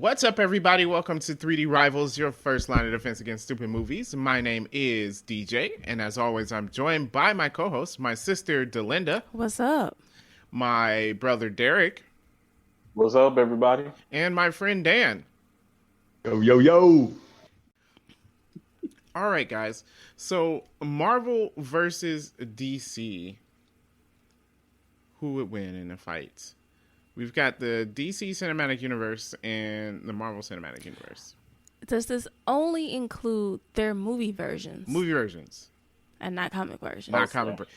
What's up, everybody? Welcome to 3D Rivals, your first line of defense against stupid movies. My name is DJ, and as always, I'm joined by my co-host, my sister, Delinda. What's up? My brother, Derek. What's up, everybody? And my friend, Dan. Yo, yo, yo. All right, guys. So, Marvel versus DC. Who would win in a fight? We've got the DC Cinematic Universe and the Marvel Cinematic Universe. Does this only include their movie versions? Movie versions. And not comic versions? Not comic versions.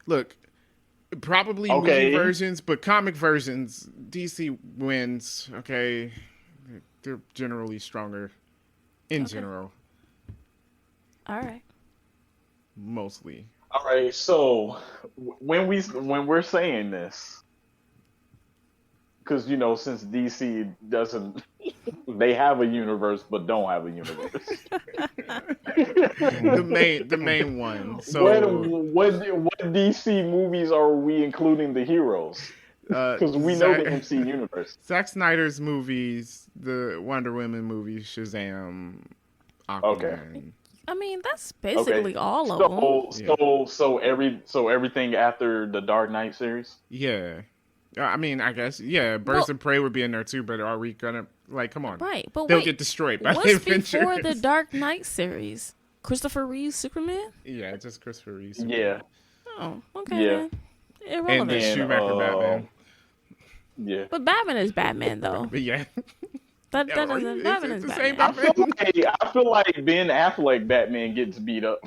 Look, probably movie versions, but comic versions, DC wins, okay? They're generally stronger in general. All right. Mostly. All right, so when we're saying this, because, you know, since DC doesn't, they have a universe but don't have a universe. the main one. So what DC movies are we including the heroes? Because we know the MCU universe. Zack Snyder's movies, the Wonder Woman movies, Shazam, Aquaman. Okay. I mean, that's basically all of them. So everything after the Dark Knight series? Yeah. I mean, I guess, yeah, Birds of Prey would be in there too, but are we gonna, like, come on. Right, but they'll get destroyed by the what's Avengers. before the Dark Knight series? Christopher Reeve's Superman? Yeah, just Christopher Reeve. Superman. Yeah. Oh, okay. Yeah. Irrelevant. And the Schumacher Batman. Yeah. But Batman is Batman, though. But yeah. That doesn't. Batman is the same Batman. I feel like Ben Affleck Batman gets beat up.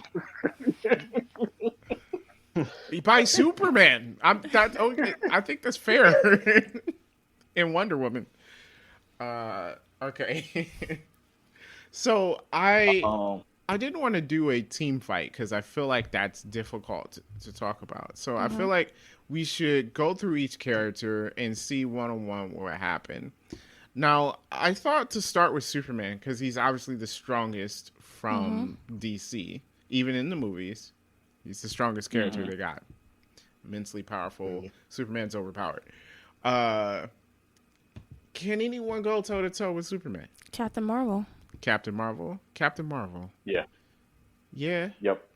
By Superman. I think that's fair. In Wonder Woman. Okay. So I didn't want to do a team fight because I feel like that's difficult to talk about. So I feel like we should go through each character and see one-on-one what happened. Now, I thought to start with Superman because he's obviously the strongest from DC, even in the movies. He's the strongest character they got. Immensely powerful. Superman's overpowered. Can anyone go toe-to-toe with Superman? Captain Marvel. Captain Marvel? Yeah. Yeah? Yep.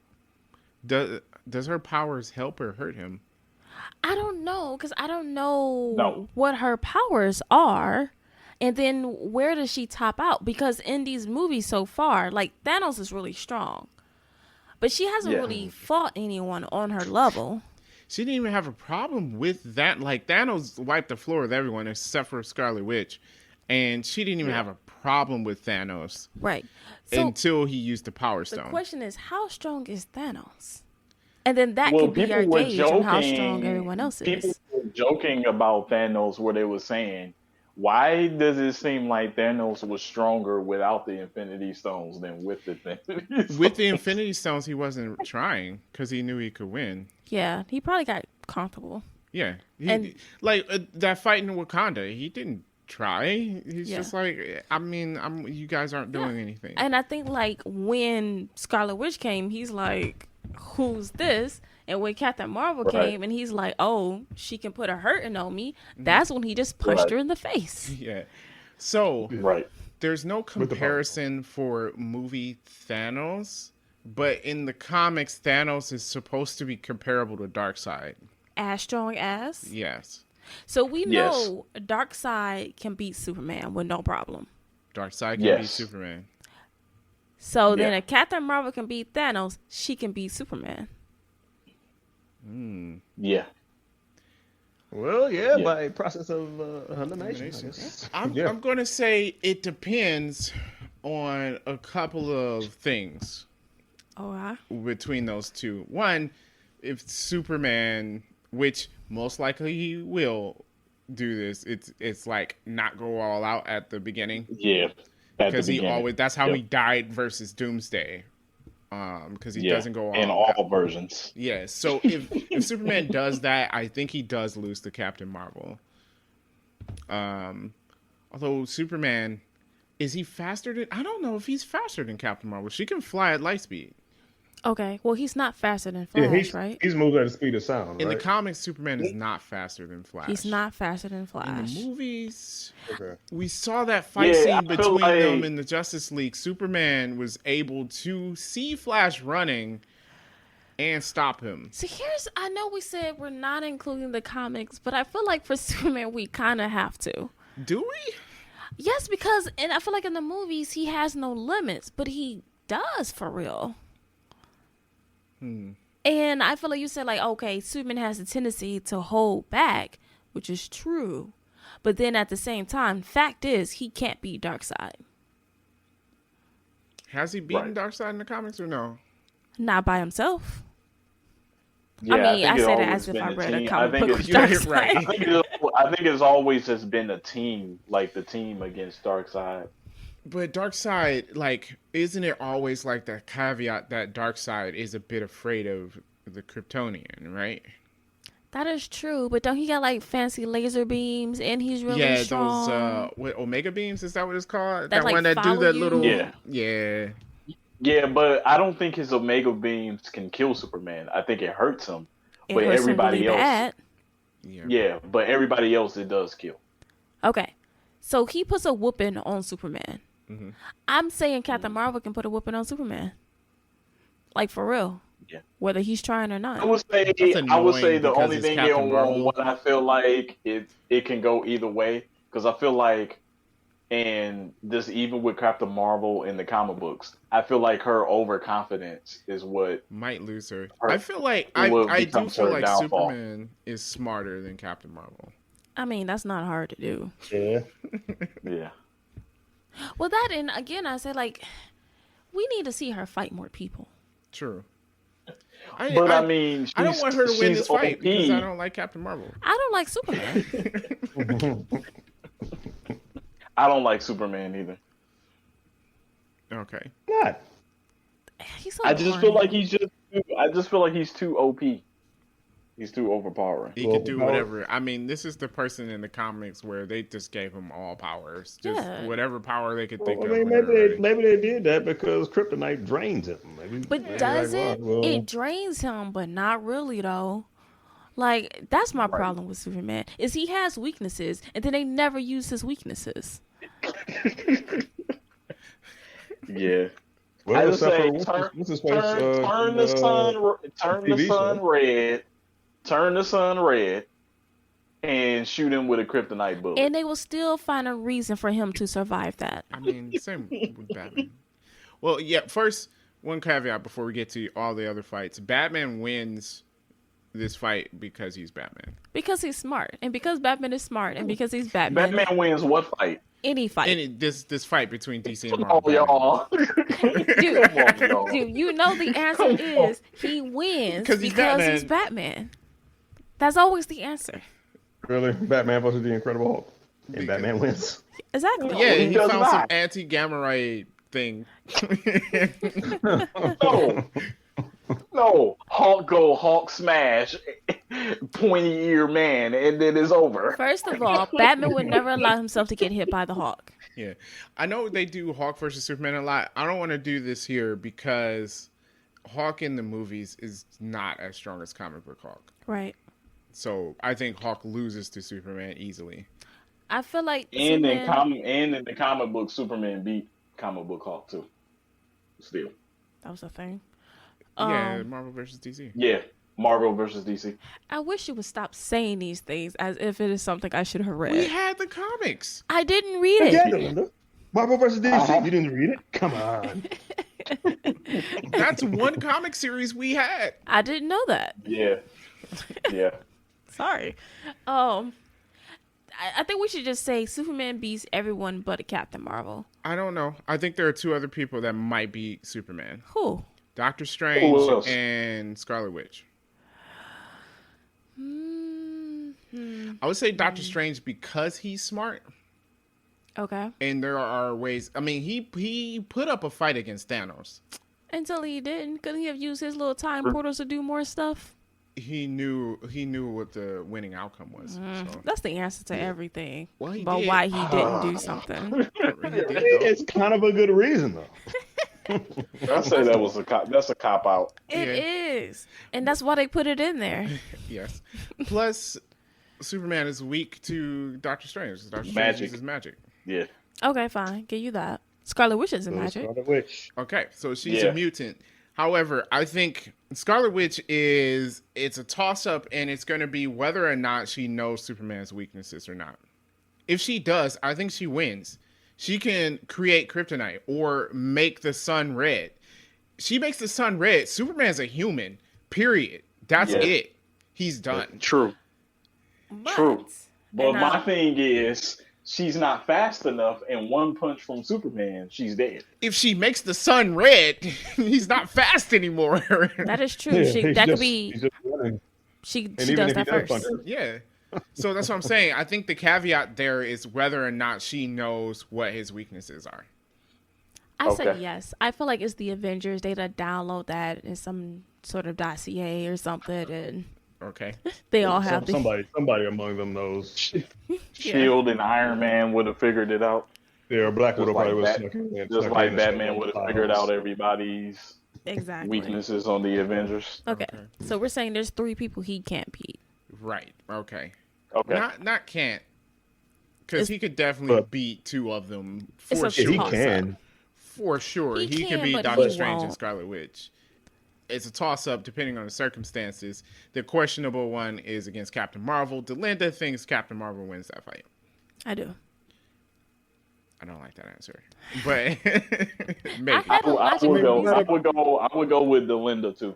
Does her powers help or hurt him? I don't know, because I don't know what her powers are. And then where does she top out? Because in these movies so far, like, Thanos is really strong. But she hasn't really fought anyone on her level. She didn't even have a problem with that. Like, Thanos wiped the floor with everyone except for Scarlet Witch. And she didn't even have a problem with Thanos. Right. So, until he used the Power Stone. The question is, how strong is Thanos? And then that could be our gauge on how strong everyone else is. People were joking about Thanos where they were saying, why does it seem like Thanos was stronger without the Infinity Stones than with the Infinity Stones? With the Infinity Stones, he wasn't trying because he knew he could win. Yeah, he probably got comfortable. Yeah. That fight in Wakanda, he didn't try. He's just like, I mean, you guys aren't doing anything. And I think, like, when Scarlet Witch came, he's like, who's this? And when Captain Marvel came and he's like, oh, she can put a hurting on me, that's when he just pushed her in the face. Yeah. So, there's no comparison for movie Thanos, but in the comics, Thanos is supposed to be comparable to Darkseid. As strong as? Yes. So we know Darkseid can beat Superman with no problem. Darkseid can beat Superman. So then if Captain Marvel can beat Thanos, she can beat Superman. Yeah. Well, by process of elimination. I'm going to say it depends on a couple of things between those two. One, if Superman, which most likely he will do this, it's like not go all out at the beginning. Yeah. Because that's how he died versus Doomsday. Because he doesn't go all in all versions. Yeah, so if Superman does that, I think he does lose to Captain Marvel. Although Superman, is he faster than? I don't know if he's faster than Captain Marvel. She can fly at light speed. Okay, well, he's not faster than Flash, right? He's moving at the speed of sound, In right? the comics, Superman is not faster than Flash. He's not faster than Flash. In the movies, Okay. we saw that fight scene between them in the Justice League. Superman was able to see Flash running and stop him. See, I know we said we're not including the comics, but I feel like for Superman, we kind of have to. Do we? Yes, because, and I feel like in the movies, he has no limits, but he does for real. And I feel like you said, like, okay, Superman has a tendency to hold back, which is true. But then at the same time, fact is, he can't beat Darkseid. Has he beaten Darkseid in the comics or no? Not by himself. Yeah, I mean, I said it as if I read a comic book with Darkseid. Right. I think it's always just been a team, like the team against Darkseid. But Darkseid, like, isn't it always like the caveat that Darkseid is a bit afraid of the Kryptonian, right? That is true, but don't he got like fancy laser beams and he's really strong? Yeah, those Omega beams, is that what it's called? That one that do that little Yeah, but I don't think his Omega beams can kill Superman. I think it hurts him. It but hurts everybody him really else bad. Yeah, but everybody else it does kill. Okay. So he puts a whooping on Superman. Mm-hmm. I'm saying Captain Marvel can put a whooping on Superman. Like, for real. Yeah. Whether he's trying or not. I would say the only thing on what I feel like it can go either way. Because I feel like, and this even with Captain Marvel in the comic books, I feel like her overconfidence is what might lose her. I feel like I do feel like downfall. Superman is smarter than Captain Marvel. I mean, that's not hard to do. Yeah. Yeah. Well, that, and again, I say, like, we need to see her fight more people. True. I mean, I don't want her to win this fight because I don't like Captain Marvel. I don't like Superman. I don't like Superman either. Okay. God. He's so I just feel like he's too OP. He's too overpowering. He could do whatever. I mean, this is the person in the comics where they just gave him all powers. Just whatever power they could think of. Maybe they did that because kryptonite drains him. But does it? It drains him, but not really, though. Like, that's my problem with Superman, is he has weaknesses, and then they never use his weaknesses. Yeah. Well, I just say, turn the sun red, and shoot him with a kryptonite bullet. And they will still find a reason for him to survive that. I mean, same with Batman. Well, yeah, first, one caveat before we get to all the other fights. Batman wins this fight because he's Batman. Because he's smart. And because Batman is smart. And because he's Batman. Batman wins what fight? Any fight. This fight between DC and Marvel. Oh, y'all. Dude, you know the answer is he wins because he's Batman. That's always the answer. Really? Batman versus the Incredible Hulk. And Batman wins. Exactly. Yeah, he found some anti-gamma ray thing. No, Hulk smash, pointy ear man, and then it's over. First of all, Batman would never allow himself to get hit by the Hawk. Yeah, I know they do Hulk versus Superman a lot. I don't want to do this here because Hulk in the movies is not as strong as comic book Hulk. Right. So I think Hulk loses to Superman easily. I feel like in the comic book, Superman beat comic book Hulk too. Still, that was a thing. Yeah, Marvel versus DC. Yeah, Marvel versus DC. I wish you would stop saying these things as if it is something I should have read. We had the comics. I didn't read it. Linda. Marvel versus DC. You didn't read it? Come on. That's one comic series we had. I didn't know that. Yeah. Yeah. Sorry. I think we should just say Superman beats everyone but a Captain Marvel. I don't know. I think there are two other people that might beat Superman. Who? Doctor Strange and Scarlet Witch. I would say Doctor Strange because he's smart. Okay. And there are ways. I mean, he put up a fight against Thanos. Until he didn't. Couldn't he have used his little time portals to do more stuff? He knew what the winning outcome was. So. That's the answer to everything. Well, about why he didn't do something. It's kind of a good reason, though. I say that's a cop out. It is, and that's why they put it in there. Yes. Plus, Superman is weak to Doctor Strange. Doctor Strange uses magic. Yeah. Okay, fine. Give you that. Scarlet Witch isn't magic. Scarlet Witch. Okay, so she's a mutant. However, I think Scarlet Witch it's a toss-up, and it's going to be whether or not she knows Superman's weaknesses or not. If she does, I think she wins. She can create kryptonite or make the sun red. She makes the sun red. Superman's a human, period. That's it. He's done. True. True. But my thing is, she's not fast enough, and one punch from Superman, she's dead. If she makes the sun red, he's not fast anymore. That is true. She does that first. Yeah. So that's what I'm saying. I think the caveat there is whether or not she knows what his weaknesses are. I said yes. I feel like it's the Avengers. They'd download that in some sort of dossier or something, and they all have somebody among them knows. Shield and Iron Man would have figured it out. Yeah, Black Widow probably was just like Batman would have figured out everybody's weaknesses on the Avengers. Okay, so we're saying there's 3 people he can't beat. Right. Okay. Not can't, because he could definitely beat 2 of them for sure. He can. For sure, he can beat Doctor Strange and Scarlet Witch. It's a toss-up depending on the circumstances. The questionable one is against Captain Marvel. Delinda thinks Captain Marvel wins that fight. I do. I don't like that answer, but maybe. I would go with Delinda too.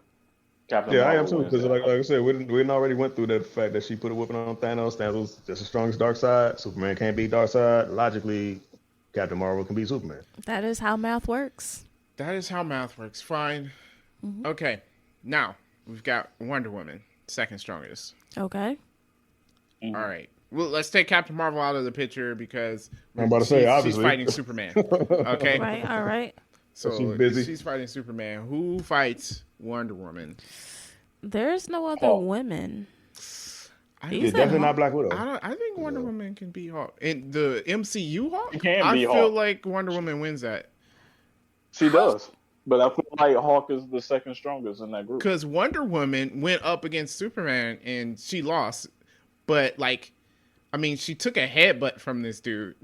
Captain Marvel, I am too, because like I said, we already went through that fact that she put a whipping on Thanos. Thanos just as strong as Darkseid. Superman can't beat Darkseid. Logically, Captain Marvel can beat Superman. That is how math works. Fine. Mm-hmm. Okay. Now, we've got Wonder Woman, second strongest. Okay. Mm-hmm. All right. Well, let's take Captain Marvel out of the picture because she's fighting Superman. Okay. Right. All right. So she's busy. She's fighting Superman. Who fights Wonder Woman? There's no other women. Definitely not Black Widow. I think Wonder Woman can beat Hawk. In the MCU Hawk, I feel like Wonder Woman wins that. She does. But I feel like Hawk is the second strongest in that group. Because Wonder Woman went up against Superman and she lost. But, she took a headbutt from this dude.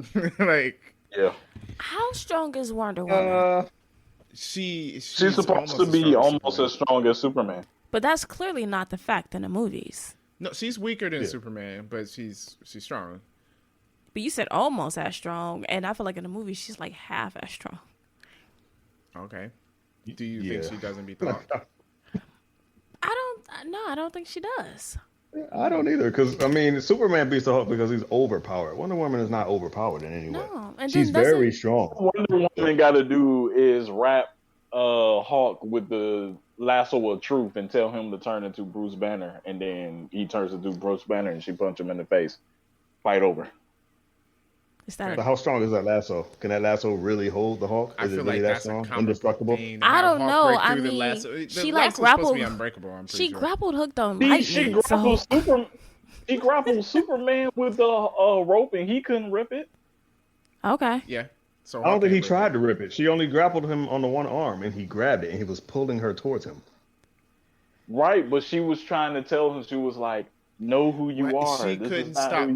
Yeah. How strong is Wonder Woman? She's supposed to be almost as strong as Superman. But that's clearly not the fact in the movies. No, she's weaker than Superman, but she's strong. But you said almost as strong, and I feel like in the movie she's like half as strong. Okay. Do you think she doesn't beat the Hawk? I don't think she does. I don't either, because Superman beats the Hawk because he's overpowered. Wonder Woman is not overpowered in any way. No, and she's very strong. What Wonder Woman got to do is wrap Hawk with the lasso of truth and tell him to turn into Bruce Banner, and then he turns into Bruce Banner, and she punch him in the face. Fight over. But how strong is that lasso? Can that lasso really hold the Hawk? Is it really that strong? Indestructible? I don't know. She grappled. She grappled hooked on lightning. She grappled Superman with the rope, and he couldn't rip it. Okay. Yeah. So I don't think he tried to rip it. She only grappled him on the one arm, and he grabbed it, and he was pulling her towards him. Right, but she was trying to tell him. She was like, "Know who you are." She couldn't stop.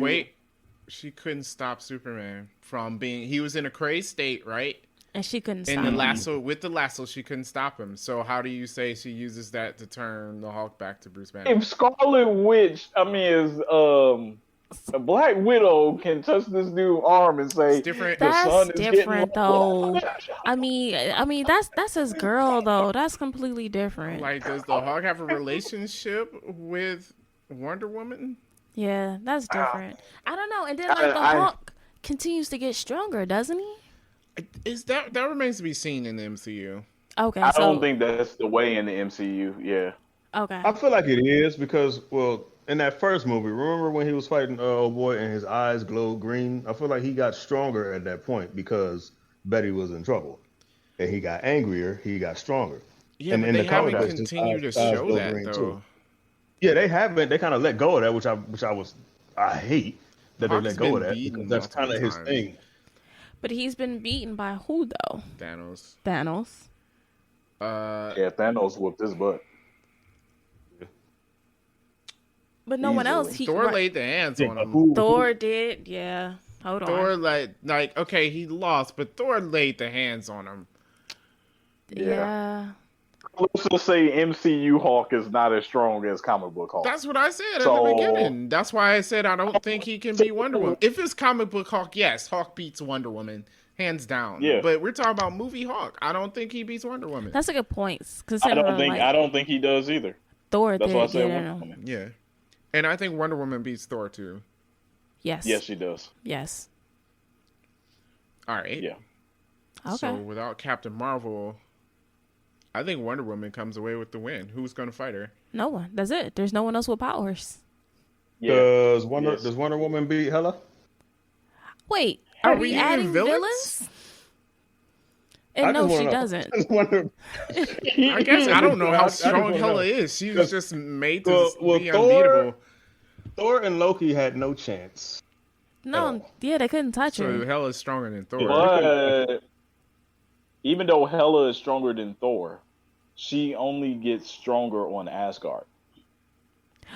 She couldn't stop Superman from being. He was in a crazed state, right? And she couldn't stop him. With the lasso, she couldn't stop him. So how do you say she uses that to turn the Hulk back to Bruce Banner? If Scarlet Witch, a Black Widow can touch this dude's arm and say, "That's different, though." That's his girl, though. That's completely different. Like, does the Hulk have a relationship with Wonder Woman? Yeah, that's different. I don't know. And then the Hulk continues to get stronger, doesn't he? That remains to be seen in the MCU. Okay, I don't think that's the way in the MCU. Yeah. Okay. I feel like it is because, in that first movie, remember when he was fighting old boy and his eyes glowed green? I feel like he got stronger at that point because Betty was in trouble, and he got angrier. He got stronger. Yeah, and they haven't continued to show that though. Too. Yeah, they haven't. They kind of let go of that, which I hate that they let go of that because that's kind of his thing. But he's been beaten by who though? Thanos. Yeah, Thanos whooped his butt. But no one else. Thor laid the hands on him. Thor did, yeah. Hold on. Thor like okay, he lost, but Thor laid the hands on him. Yeah. Let's just say MCU Hulk is not as strong as comic book Hulk. That's what I said at the beginning. That's why I said I don't think he can be Wonder Woman. If it's comic book Hulk, yes, Hulk beats Wonder Woman. Hands down. Yeah. But we're talking about movie Hulk. I don't think he beats Wonder Woman. That's a good point. I don't think he does either. Thor That's did. why I said Wonder Woman. Yeah. And I think Wonder Woman beats Thor too. Yes. Yes, she does. Yes. All right. Yeah. Okay. So without Captain Marvel, I think Wonder Woman comes away with the win. Who's going to fight her? No one. That's it. There's no one else with powers. Yeah. Does Wonder Woman beat Hela? Wait, are we adding villains? And no, she doesn't. I guess I don't know how strong Hela is. She was just made to be unbeatable. Thor and Loki had no chance. No, yeah, they couldn't touch her. So Hela is stronger than Thor. But even though Hela is stronger than Thor, she only gets stronger on Asgard.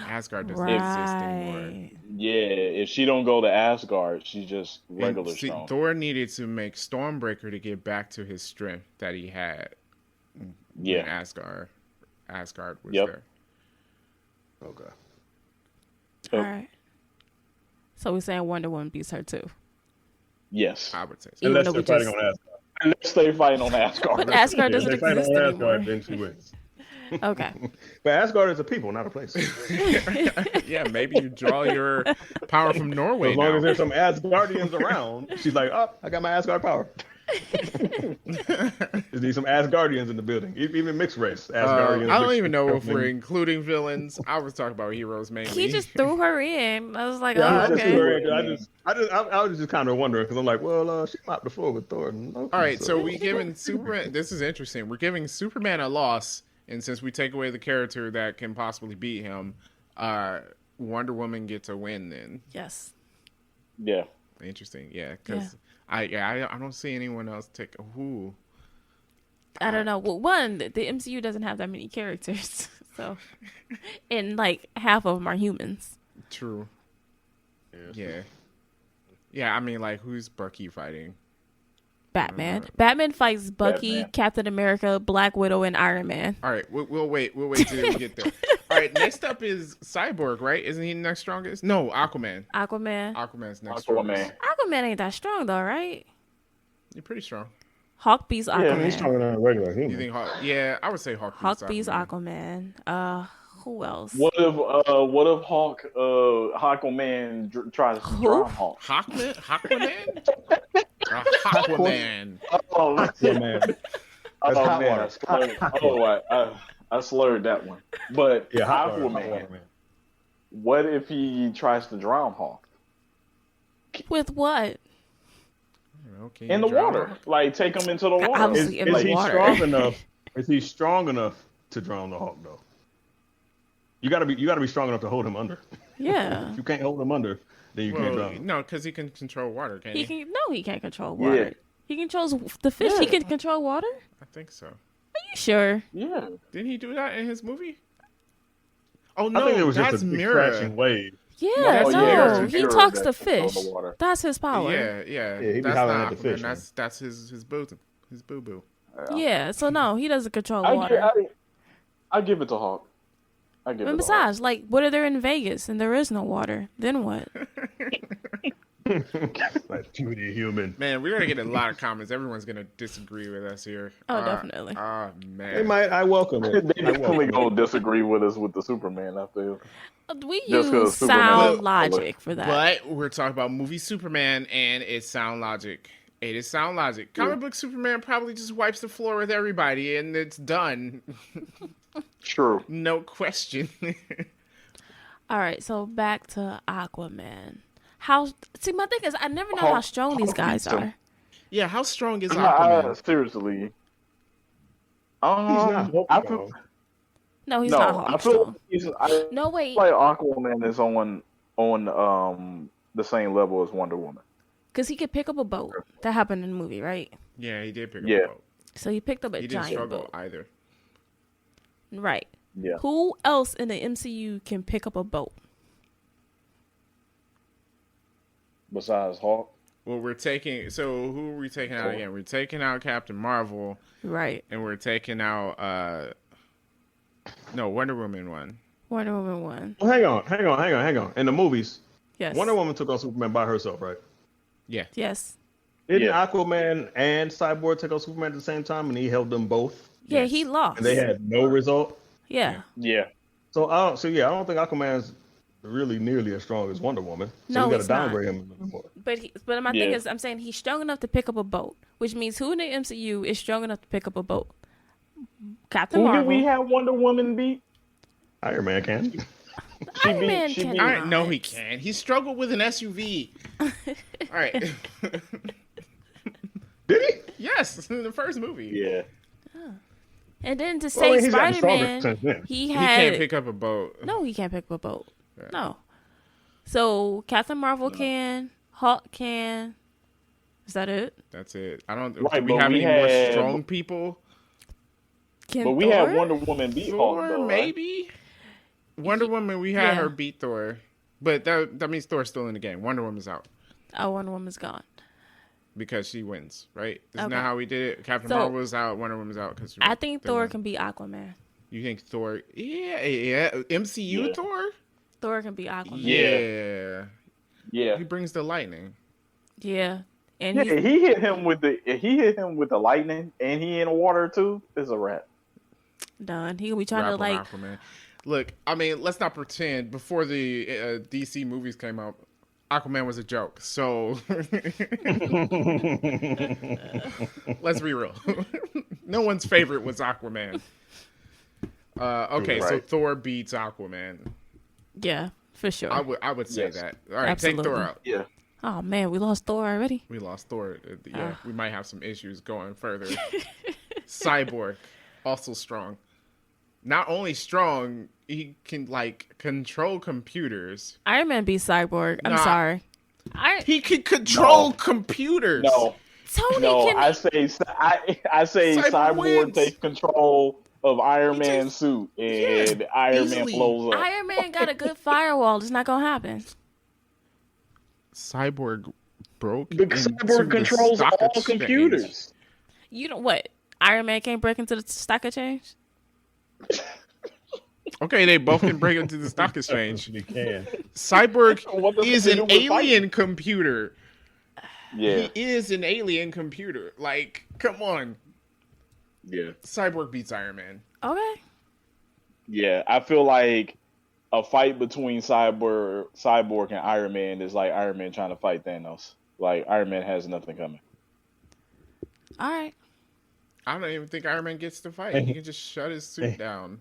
Asgard doesn't exist anymore. Yeah, if she don't go to Asgard, she's just regular strong. Thor needed to make Stormbreaker to get back to his strength that he had. Yeah, Asgard was there. Okay. All right. So we're saying Wonder Woman beats her too. Yes, I would say so. Unless they're fighting on Asgard. Unless they're fighting on Asgard. But Asgard doesn't exist anymore. Asgard, then she wins. Okay. But Asgard is a people, not a place. Yeah, maybe you draw your power from Norway. As long as there's some Asgardians around, she's like, oh, I got my Asgard power. There's need some Asgardians in the building, even mixed race. Asgardians. I don't even know if we're including villains. I was talking about heroes mainly. He just threw her in. I was like, yeah, oh, okay. I was just kind of wondering because I'm like, well, she mopped the floor with Thor. All right, so we giving Superman. This is interesting. We're giving Superman a loss. And since we take away the character that can possibly beat him, Wonder Woman gets a win then. Yes. Yeah. Interesting. Yeah, because I don't see anyone else take. Who? I don't know. Well, one, the MCU doesn't have that many characters, so and like half of them are humans. True. Yeah. I mean, like, who's Bucky fighting? Batman. Batman fights Bucky, Captain America, Black Widow, and Iron Man. All right, we'll wait till we get there. All right, next up is Cyborg, right? Isn't he the next strongest? No, Aquaman. Aquaman's next strongest. Aquaman ain't that strong though, right? You're pretty strong. Hawk beats Aquaman. Yeah, he's stronger than a regular human. You think Hawk? Yeah, I would say Hawk beats Aquaman. Who else? What if Aquaman tries to drown Hawk? Aquaman? Aquaman. Oh man. I slurred that one. But yeah, Aquaman. What if he tries to drown Hawk? With what? In the water. Like, take him into the water. Obviously in the water. Is he strong enough to drown the Hawk though? You gotta be strong enough to hold him under. Yeah. If you can't hold him under, then you can't drown him. No, because he can control water, can't he? He can't control water. Yeah. He controls the fish. Yeah. He can control water? I think so. Are you sure? Yeah. Didn't he do that in his movie? Oh, no, I think it was just a crashing wave. Yeah, he talks to fish. That's his power. Yeah, he that's not at the fish. That's his boo-boo. Yeah, so no, he doesn't control water. I give it to Hawk. And besides, like, what if they're in Vegas and there is no water? Then what? Like, puny human. Man, we're gonna get a lot of comments. Everyone's gonna disagree with us here. Oh, definitely. Oh man, they might. I welcome it. They definitely gonna disagree with us with the Superman. I feel we use sound logic for that. But we're talking about movie Superman, and it's sound logic. It is sound logic. Comic book Superman probably just wipes the floor with everybody, and it's done. True. No question. All right, so back to Aquaman. My thing is, I never know how strong these guys are. Yeah, how strong is Aquaman? Seriously. He's not Hulk. No, he's not Hulk strong. No, wait. Like Aquaman is on the same level as Wonder Woman. Because he could pick up a boat. That happened in the movie, right? Yeah, he did pick up a boat. So he picked up a giant boat. He didn't struggle either. Right. Yeah. Who else in the MCU can pick up a boat? Besides Hulk. Well, who are we taking out again? We're taking out Captain Marvel. Right. And we're taking out Wonder Woman one. Wonder Woman 1. Well, hang on. In the movies, Yes. Wonder Woman took on Superman by herself, right? Yeah. Yes. Didn't Aquaman and Cyborg take on Superman at the same time, and he held them both? Yeah, Yes. he lost. And they had no result? Yeah. Yeah. So I don't think Aquaman's really nearly as strong as Wonder Woman. So No, we got he's to not. downgrade him a little more. But my thing is, I'm saying he's strong enough to pick up a boat, which means who in the MCU is strong enough to pick up a boat? Captain Who Marvel. did we have Wonder Woman beat? Iron Man can. Iron Man she beat- cannot. No, he can't. He struggled with an SUV. All right. Did he? Yes, in the first movie. Yeah. And then to say he's gotten stronger Spider-Man, since then. he He had... can't pick up a boat. No, he can't pick up a boat. No. So Captain Marvel can, Hulk can. Is that it? That's it. I don't. Right, do we but have we any more had- strong people? Can But we Thor? had Wonder Woman beat Hulk, Thor, though, right? maybe. Wonder Woman, we had Yeah. her beat Thor, but that means Thor's still in the game. Wonder Woman's out Oh, Wonder Woman's gone. because she wins, right? Isn't Okay. that how we did it? Captain So- Marvel's out, Wonder Woman's out because I think Thor can be Aquaman. You think Thor? Yeah. MCU Yeah. Thor? Thor can be Aquaman. Yeah. Yeah. He brings the lightning. Yeah. And Yeah, he's, he hit him with the lightning, and he in the water too. It's a wrap. done. He gonna be trying Rap to on like... Aquaman. Look, I mean, let's not pretend. Before the DC movies came out, Aquaman was a joke. So let's be real. No one's favorite was Aquaman. Okay, so Right. Thor beats Aquaman. Yeah, for sure. I would say Yes. that. All right, take Absolutely. Thor out. Yeah. Oh, man, we lost Thor already? We lost Thor. Yeah, we might have some issues going further. Cyborg, also strong. Not only strong, he can like control computers. Iron Man beats Cyborg. I'm Nah. sorry. He can control No. computers. No, Tony no. can... I say Cyborg Cyborg wins. takes control of Iron He Man's just- suit, and Iron Man easily. blows up. Iron Man got a good firewall. It's not gonna happen. Cyborg broke. Because into Cyborg the controls stock all exchange. computers. You know what? Iron Man can't break into the stock exchange? Okay, they both can break into the stock exchange. He can. Cyborg What does is it do an with alien computer. Yeah, He is an alien computer. Like, come on. yeah, Cyborg beats Iron Man. Okay. yeah. I feel like a fight between Cyborg and Iron Man is like Iron Man trying to fight Thanos. Like Iron Man has nothing coming. All right. I don't even think Iron Man gets to fight. He can just shut his suit down.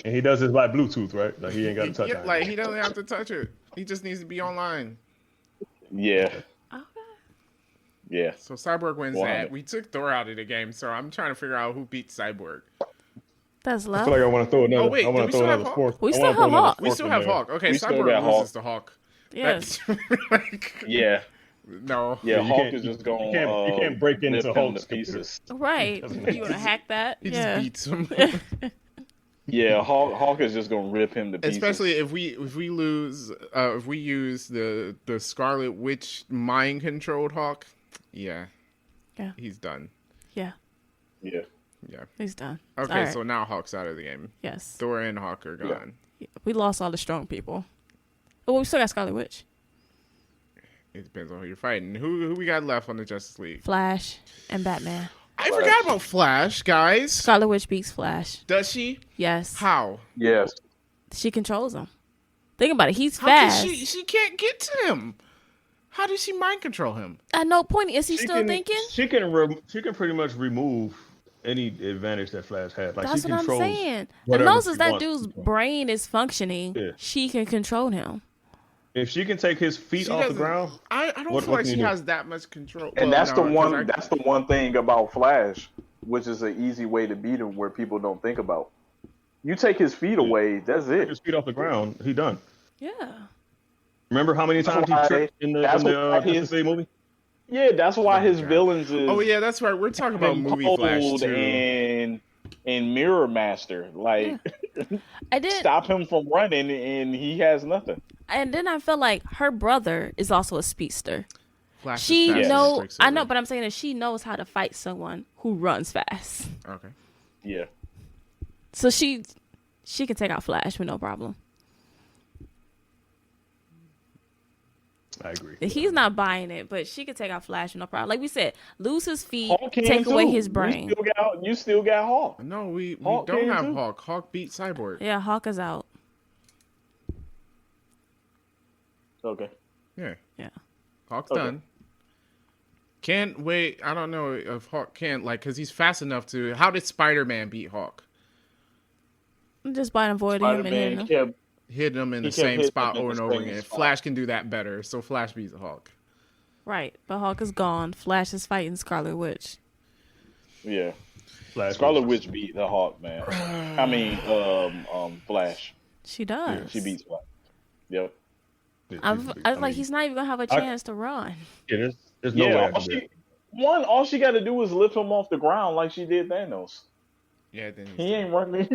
And he does this by Bluetooth, right? Like he ain't got to touch Yeah, it. like, he doesn't have to touch it. He just needs to be online. Yeah, Okay. yeah. So Cyborg wins 100. that. We took Thor out of the game, so I'm trying to figure out who beats Cyborg. That's I love. feel like I want to throw another. Oh, wait, I want do we to throw still have another Hulk? fourth. We I still wanna throw have another Hulk. We fourth still in have there. Hulk. Okay, We still Cyborg got loses Hulk. to Hulk. Yes. That's like, Yeah, no. yeah. You Hulk can't- is just you going. can't break into rip him Hulk's to pieces. Right. Doesn't You want to hack that? He Yeah. just beats him. Yeah, Hulk is just going to rip him to pieces. Especially if we use the Scarlet Witch mind controlled Hulk. Yeah. Yeah. He's done. Yeah. Yeah. Yeah. He's done. Okay, All right. so now Hulk's out of the game. Yes. Thor and Hulk are gone. We lost all the strong people. Oh, we still got Scarlet Witch. It depends on who you're fighting. Who we got left on the Justice League? Flash and Batman. I forgot about Flash, guys. Scarlet Witch beats Flash. Does she? Yes. How? Yes. She controls him. Think about it. He's How fast. can she can't get to him. How does she mind control him? At no point is he She still can- thinking. She can pretty much remove any advantage that Flash has. Like That's she what I'm controls saying. As whatever long as she that wants to dude's control. brain is functioning, Yeah. she can control him. If she can take his feet She off the doesn't- ground, I don't What- feel what like can she you do? has that much control. And Well, that's no, the 'cause one. I- That's the one thing about Flash, which is an easy way to beat him, where people don't think about. You take his feet away, that's take it. his feet off the ground, he done. Yeah. Remember how many times he why- tripped in the that's why Justice League movie? Yeah, that's why his God. villains is. Oh yeah, that's right. We're talking about movie Flash cold too. and and Mirror Master. Like, stop him from running, and he has nothing. And then I feel like her brother is also a speedster. Flash I know, but I'm saying that she knows how to fight someone who runs fast. Okay. Yeah. So she can take out Flash with no problem. I agree. He's not buying it, but she could take out Flash with no problem. Like we said, lose his feet, take away his brain. You still got Hawk. No, we don't have Hawk. Hawk beat Cyborg. Yeah, Hawk is out. Okay. Yeah. Hawk's Okay. done. Can't wait. I don't know if Hawk can't, like, because he's fast enough to. How did Spider-Man beat Hawk? Just by avoiding him and hitting him. Hitting him in the same spot over and over again. Flash can do that better, so Flash beats Hawk. Right, but Hawk is gone. Flash is fighting Scarlet Witch. Yeah. Scarlet Witch beat the Hawk, man. I mean, Flash. She does. Yeah, she beats Flash. Yep. I was like, he's not even gonna have a chance to run. Yeah, there's no way. All she got to do is lift him off the ground like she did Thanos. Yeah, then he ain't running.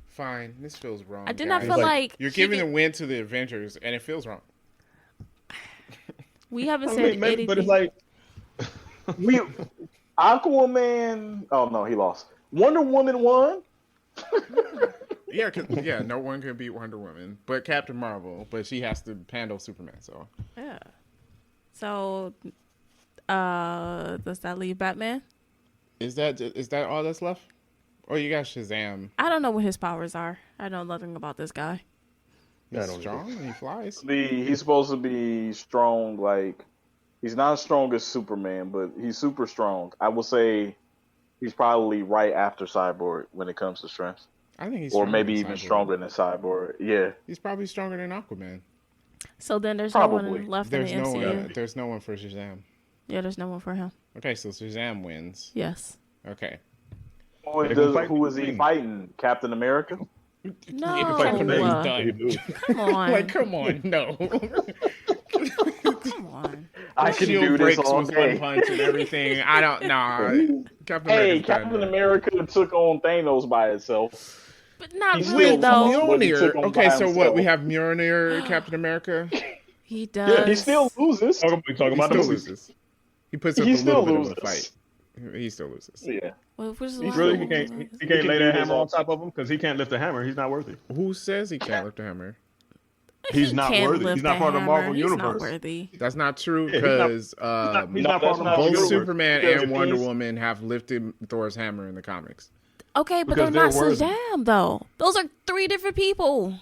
Fine, this feels wrong. I did not feel like you're giving the win to the Avengers, and it feels wrong. We haven't said anything. But it's like Aquaman. Oh no, he lost. Wonder Woman won. Yeah, no one can beat Wonder Woman, but Captain Marvel. But she has to handle Superman. So yeah. So, does that leave Batman? Is that all that's left? Or you got Shazam? I don't know what his powers are. I know nothing about this guy. He's strong and he flies. He's supposed to be strong. Like, he's not as strong as Superman, but he's super strong. I will say he's probably right after Cyborg when it comes to strength. I think he's, or maybe even stronger than Cyborg. Yeah, he's probably stronger than Aquaman. So then there's no one left in the MCU. There's no one for Shazam. Yeah, there's no one for him. Okay, so Shazam wins. Yes. Okay. Who is he fighting? Captain America? No. Come on. Like, come on, no. Come on. I can do this all day. Punch and everything. I don't know. Captain America took on Thanos by itself. But not really, though. Mjolnir. Okay, so what? We have Mjolnir, Captain America? He does. Yeah, he still loses. He loses. He puts up a little bit of a fight. He still loses. Yeah. Well, he can't lay that hammer on top of him because he can't lift the hammer. He's not worthy. Who says he can't lift the hammer? He's not worthy. He's not part of the Marvel universe. Not worthy. That's not true because both Superman and Wonder Woman have lifted Thor's hammer in the comics. Okay, but they're not Shazam, though. Those are three different people.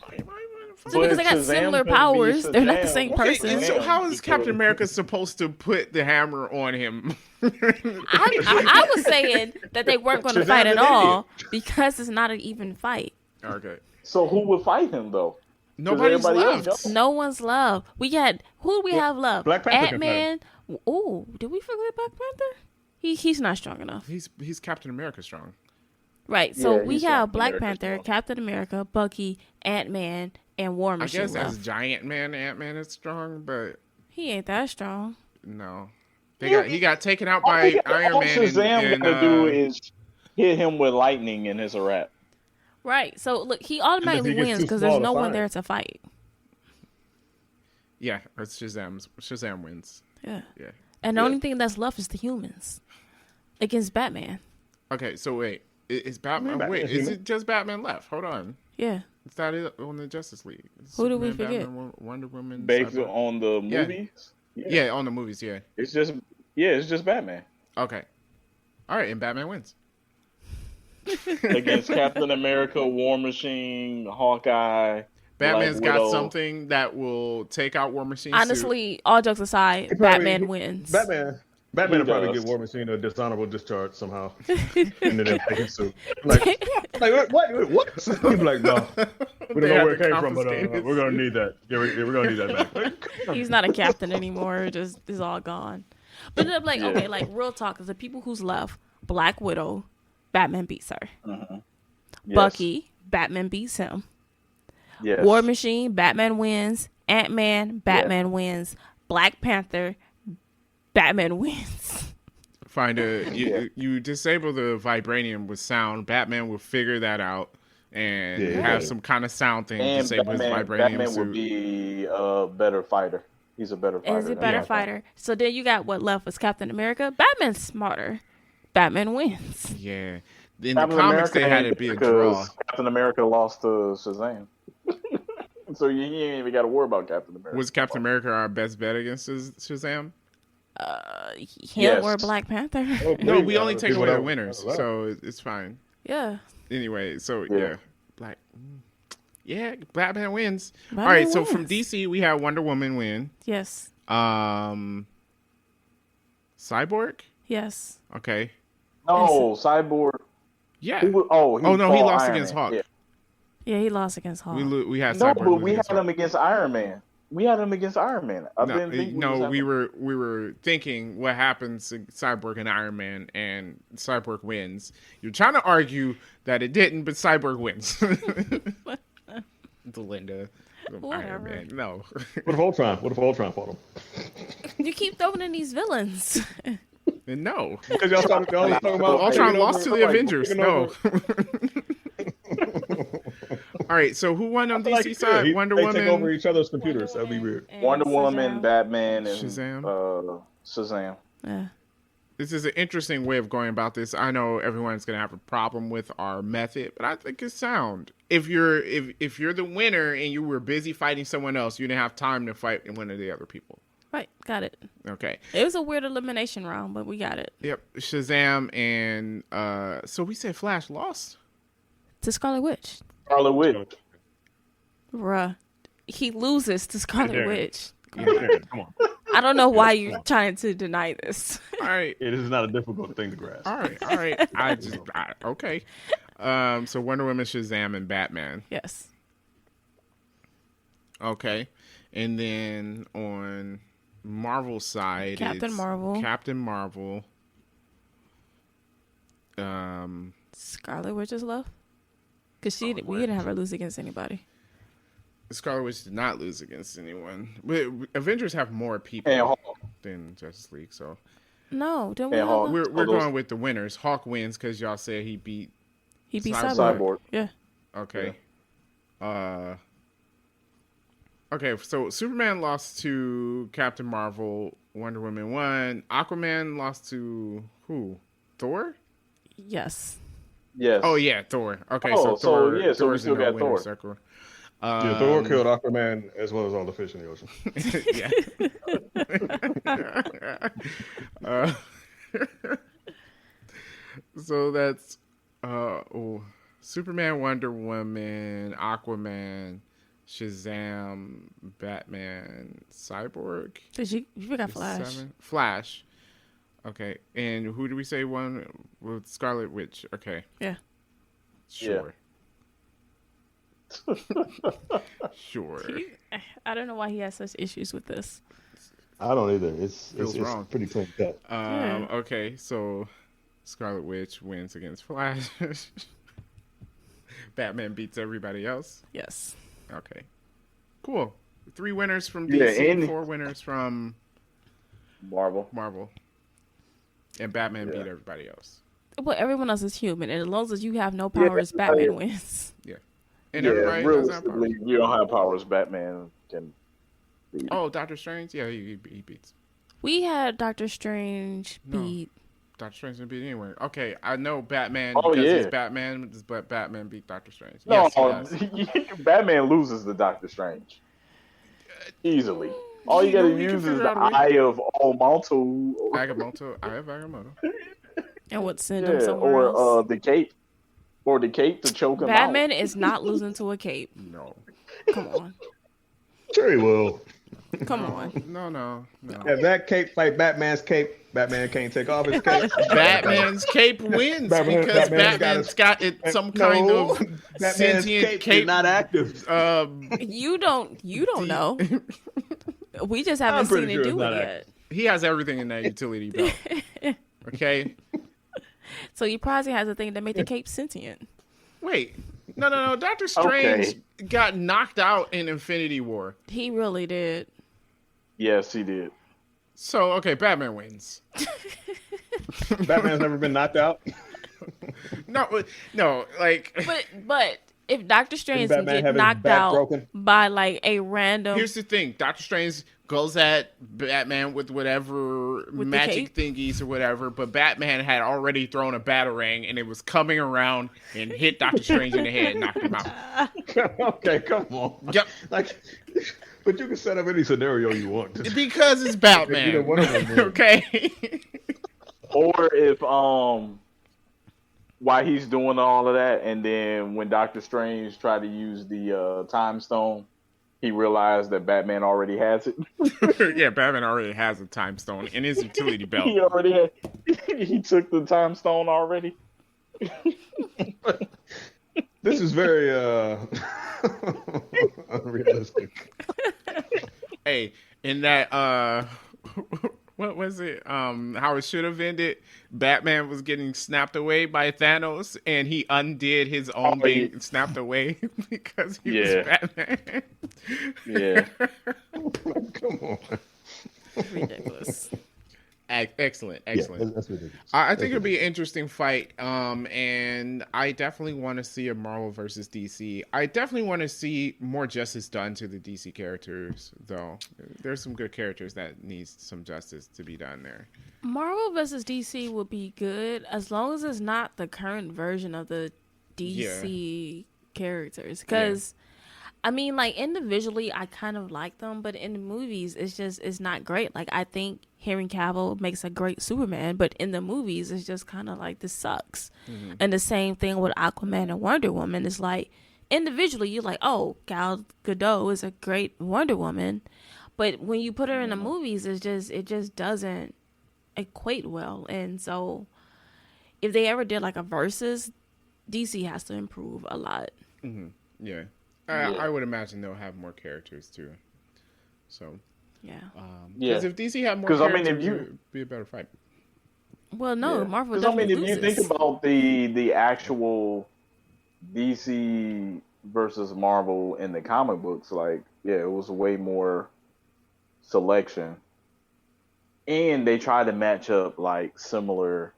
So because they got similar powers, they're not the same person. And so how is Captain America supposed to put the hammer on him? I was saying that they weren't going to fight at all because it's not an even fight. Okay. So who would fight him, though? Nobody's left. No one's left. Who do we have left? Black Panther. Ant-Man. Oh, did we forget Black Panther? He's not strong enough. He's Captain America strong. Right. So we have Black Panther, Captain America, Bucky, Ant-Man, and War Machine. I guess as Giant Man, Ant-Man is strong, but he ain't that strong. No. He got taken out by Iron Man. All Shazam got to do is hit him with lightning in his rap. Right. So look, he automatically wins because there's no one there to fight. Yeah, it's Shazam. Shazam wins. Yeah. And the only thing that's left is the humans against Batman. Okay, so wait, is Batman? Wait, is it just Batman left? Hold on. Yeah. It's not on the Justice League. Who did we forget? Batman, Wonder Woman. Based on the movies. Yeah, on the movies. Yeah. It's just Batman. Okay. All right, and Batman wins. Against Captain America, War Machine, Hawkeye. Batman's got something that will take out War Machine. Honestly, all jokes aside, Batman wins. Batman will probably give War Machine a dishonorable discharge somehow. And then take his suit. Like what? He'd be like, no. We don't know where it came from, but we're gonna need that. Yeah, we're gonna need that back. He's not a captain anymore. Just is all gone. But like, okay, like real talk is the people who's left. Black Widow, Batman beats her. Yes. Bucky, Batman beats him. Yes. War Machine, Batman wins. Ant-Man, Batman wins. Black Panther, Batman wins. you disable the vibranium with sound. Batman will figure that out and have some kind of sound thing. And disable his vibranium Batman suit. would be a better fighter. He's a better fighter. Is he a better fighter? So then you got what left was Captain America. Batman's smarter. Batman wins. Yeah. In the comics, they had it be a draw. Captain America lost to Shazam. So he ain't even got to worry about Captain America. Was Captain America our best bet against Shazam? Him or Black Panther? No, we only take away the winners, so it's fine. Yeah. Anyway, so Batman wins. Batman All right, wins. so from DC, we have Wonder Woman win. Yes. Cyborg? Yes. Okay. No, Cyborg. Yeah. He lost Iron against Man. Hawk. Yeah, he lost against Hawk. We had No, Cyborg but we had Hawk. him against Iron Man. We were thinking what happens to Cyborg and Iron Man, and Cyborg wins. You're trying to argue that it didn't, but Cyborg wins. Delinda. Iron Man. No. What if Ultron fought him? You keep throwing in these villains. No. Because y'all talking about Ultron lost to the Avengers. No. All right, so who won on DC side? Wonder Woman. They take over each other's computers. That'd be weird. Wonder Woman, Batman, and Shazam. Shazam. Yeah. This is an interesting way of going about this. I know everyone's gonna have a problem with our method, but I think it's sound. If you're the winner and you were busy fighting someone else, you didn't have time to fight one of the other people. Right, got it. Okay. It was a weird elimination round, but we got it. Yep. Shazam and so we said Flash lost to Scarlet Witch. Scarlet Witch. Bruh. He loses to Scarlet Witch. Come on. I don't know why you're trying to deny this. All right. It is not a difficult thing to grasp. All right. Okay. So Wonder Woman, Shazam, and Batman. Yes. Okay. And then on Marvel side, Captain Marvel. Scarlet Witch's love. Because we didn't have her lose against anybody. Scarlet Witch did not lose against anyone. Avengers have more people than Justice League, so no. We're going with the winners. Hawk wins because y'all said he beat Cyborg. Yeah. Okay. Yeah. Okay. So Superman lost to Captain Marvel. Wonder Woman won. Aquaman lost to who? Thor. Yes. Yes. Oh yeah, Thor. Okay, so Thor. So we still got Thor. Circle. Thor killed Aquaman as well as all the fish in the ocean. So that's Superman, Wonder Woman, Aquaman, Shazam, Batman, Cyborg. You forgot Flash. Flash. Okay, and who do we say won with Scarlet Witch? Okay. Yeah. Sure. Yeah. Sure. I don't know why he has such issues with this. I don't either. It's pretty clean cut. Okay, so Scarlet Witch wins against Flash. Batman beats everybody else. Yes. Okay. Cool. 3 winners from DC, 4 winners from Marvel. And Batman beat everybody else. Well, everyone else is human, and as long as you have no powers, Batman wins. Yeah. And everybody realistically, you don't have powers. Batman can beat. Oh, Doctor Strange? Yeah, he beats. We had Doctor Strange beat. Doctor Strange didn't beat anywhere. Okay, I know Batman he's Batman, but Batman beat Doctor Strange. No, Batman loses to Doctor Strange easily. All you gotta use is the Eye of Agamotto. Agamotto. And what send him somewhere else? Or the cape. Or the cape to choke him out. Batman is not losing to a cape. No. Come on. Sure he will. Come on. No. If that cape fight Batman's cape, Batman can't take off his cape. Batman's cape wins because Batman's got some kind of sentient cape. Not active. You don't know. We just haven't seen it do it yet. He has everything in that utility belt. Okay. So he probably has a thing that make the cape sentient. Wait. No. Doctor Strange got knocked out in Infinity War. He really did. Yes, he did. So, okay, Batman wins. Batman's never been knocked out. No, like. But if Doctor Strange can get knocked out by like a random. Here's the thing: Doctor Strange goes at Batman with whatever magic thingies or whatever, but Batman had already thrown a batarang and it was coming around and hit Doctor Strange in the head and knocked him out. Okay, come on. Yep. Like, but you can set up any scenario you want. Because it's Batman. Okay. Or if while he's doing all of that, and then when Doctor Strange tried to use the Time Stone, he realized that Batman already has it. Yeah, Batman already has a Time Stone in his utility belt. He already had. He took the Time Stone already. This is very unrealistic. Hey, in that what was it? How it should have ended. Batman was getting snapped away by Thanos, and he undid his own being snapped away because he was Batman. Yeah. Come on. Ridiculous. Excellent. Yeah, that's ridiculous. I think it'll be an interesting fight, and I definitely want to see a Marvel versus DC. I definitely want to see more justice done to the DC characters, though. There's some good characters that needs some justice to be done there. Marvel versus DC would be good as long as it's not the current version of the DC characters, because. I mean, like, individually, I kind of like them, but in the movies, it's not great. Like, I think Henry Cavill makes a great Superman, but in the movies, it's just kind of like, this sucks. Mm-hmm. And the same thing with Aquaman and Wonder Woman. It's like, individually, you're like, oh, Gal Gadot is a great Wonder Woman. But when you put her in the movies, it just doesn't equate well. And so, if they ever did, like, a versus, DC has to improve a lot. Mm-hmm. Yeah. I would imagine they'll have more characters too. So, because if DC had more characters, it would be a better fight. Well, no, Marvel definitely loses. If you think about the actual DC versus Marvel in the comic books, like, it was way more selection, and they tried to match up like similar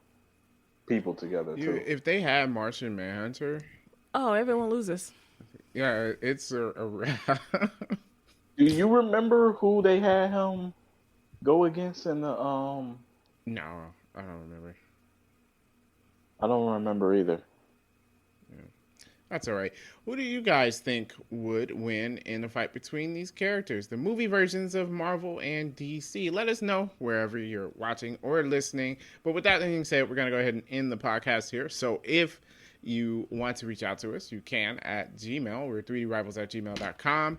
people together too. If they had Martian Manhunter, everyone loses. Yeah, it's a wrap. Do you remember who they had him go against in the No, I don't remember. I don't remember either. Yeah. That's all right. Who do you guys think would win in a fight between these characters, the movie versions of Marvel and DC? Let us know wherever you're watching or listening. But with that being said, we're going to go ahead and end the podcast here. So if you want to reach out to us, you can at Gmail. We're 3drivals@gmail.com.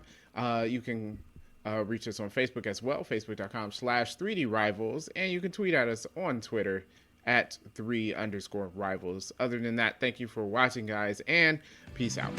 You can reach us on Facebook as well, facebook.com/3drivals. And you can tweet at us on Twitter at 3_rivals. Other than that, thank you for watching, guys, and peace out.